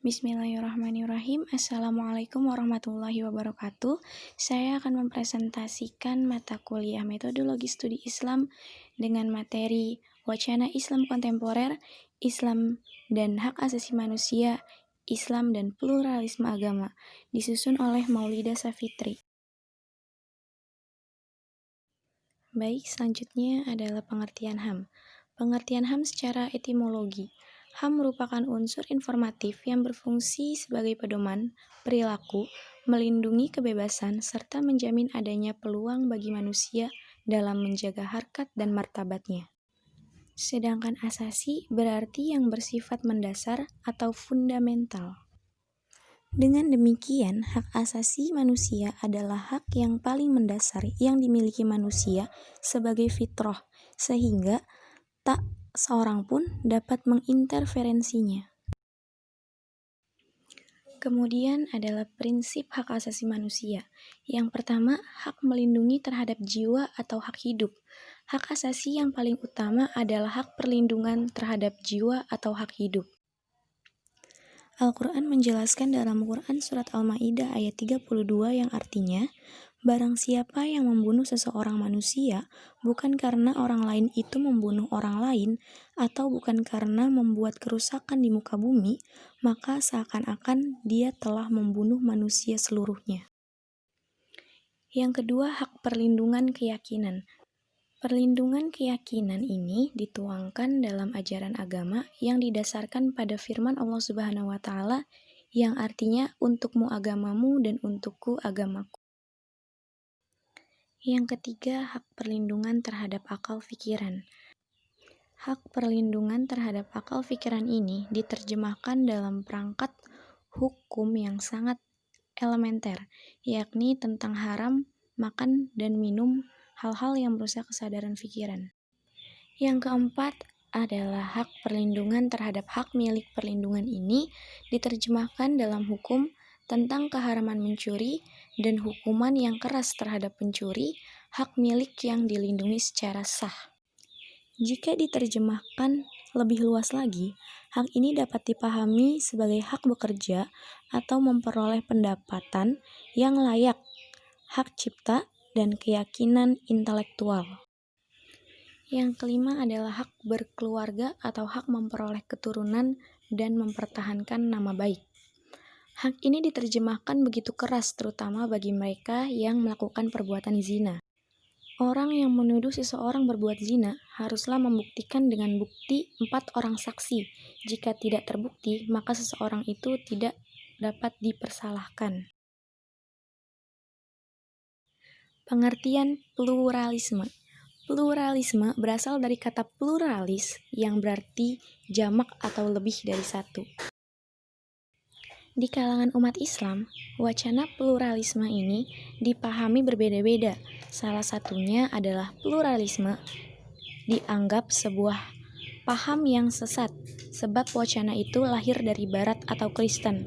Bismillahirrahmanirrahim. Assalamualaikum warahmatullahi wabarakatuh. Saya akan mempresentasikan mata kuliah Metodologi Studi Islam dengan materi Wacana Islam Kontemporer, Islam dan Hak Asasi Manusia, Islam dan Pluralisme Agama, disusun oleh Maulida Safitri. Baik, selanjutnya adalah pengertian HAM. Pengertian HAM secara etimologi. HAM merupakan unsur informatif yang berfungsi sebagai pedoman, perilaku, melindungi kebebasan, serta menjamin adanya peluang bagi manusia dalam menjaga harkat dan martabatnya. Sedangkan asasi berarti yang bersifat mendasar atau fundamental. Dengan demikian, hak asasi manusia adalah hak yang paling mendasar yang dimiliki manusia sebagai fitrah, sehingga tak seorang pun dapat menginterferensinya. Kemudian adalah prinsip hak asasi manusia. Yang pertama, hak melindungi terhadap jiwa atau hak hidup. Hak asasi yang paling utama adalah hak perlindungan terhadap jiwa atau hak hidup. Al-Quran menjelaskan dalam Quran Surat Al-Ma'idah ayat 32 yang artinya, barang siapa yang membunuh seseorang manusia, bukan karena orang lain itu membunuh orang lain, atau bukan karena membuat kerusakan di muka bumi, maka seakan-akan dia telah membunuh manusia seluruhnya. Yang kedua, hak perlindungan keyakinan. Perlindungan keyakinan ini dituangkan dalam ajaran agama yang didasarkan pada firman Allah Subhanahu wa Ta'ala yang artinya untukmu agamamu dan untukku agamaku. Yang ketiga, hak perlindungan terhadap akal pikiran. Hak perlindungan terhadap akal pikiran ini diterjemahkan dalam perangkat hukum yang sangat elementer, yakni tentang haram, makan, dan minum hal-hal yang merusak kesadaran pikiran. Yang keempat adalah hak perlindungan terhadap hak milik. Perlindungan ini diterjemahkan dalam hukum tentang keharaman mencuri dan hukuman yang keras terhadap pencuri, hak milik yang dilindungi secara sah. Jika diterjemahkan lebih luas lagi, hak ini dapat dipahami sebagai hak bekerja atau memperoleh pendapatan yang layak, hak cipta, dan keyakinan intelektual. Yang kelima adalah hak berkeluarga atau hak memperoleh keturunan dan mempertahankan nama baik. Hak ini diterjemahkan begitu keras terutama bagi mereka yang melakukan perbuatan zina. Orang yang menuduh seseorang berbuat zina haruslah membuktikan dengan bukti 4 orang saksi. Jika tidak terbukti, maka seseorang itu tidak dapat dipersalahkan. Pengertian pluralisme. Pluralisme berasal dari kata pluralis yang berarti jamak atau lebih dari satu. Di kalangan umat Islam, wacana pluralisme ini dipahami berbeda-beda. Salah satunya adalah pluralisme dianggap sebuah paham yang sesat, sebab wacana itu lahir dari Barat atau Kristen.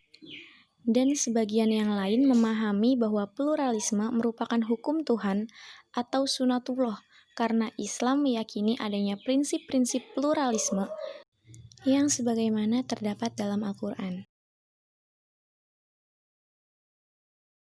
Dan sebagian yang lain memahami bahwa pluralisme merupakan hukum Tuhan atau sunatullah, karena Islam meyakini adanya prinsip-prinsip pluralisme yang sebagaimana terdapat dalam Al-Quran.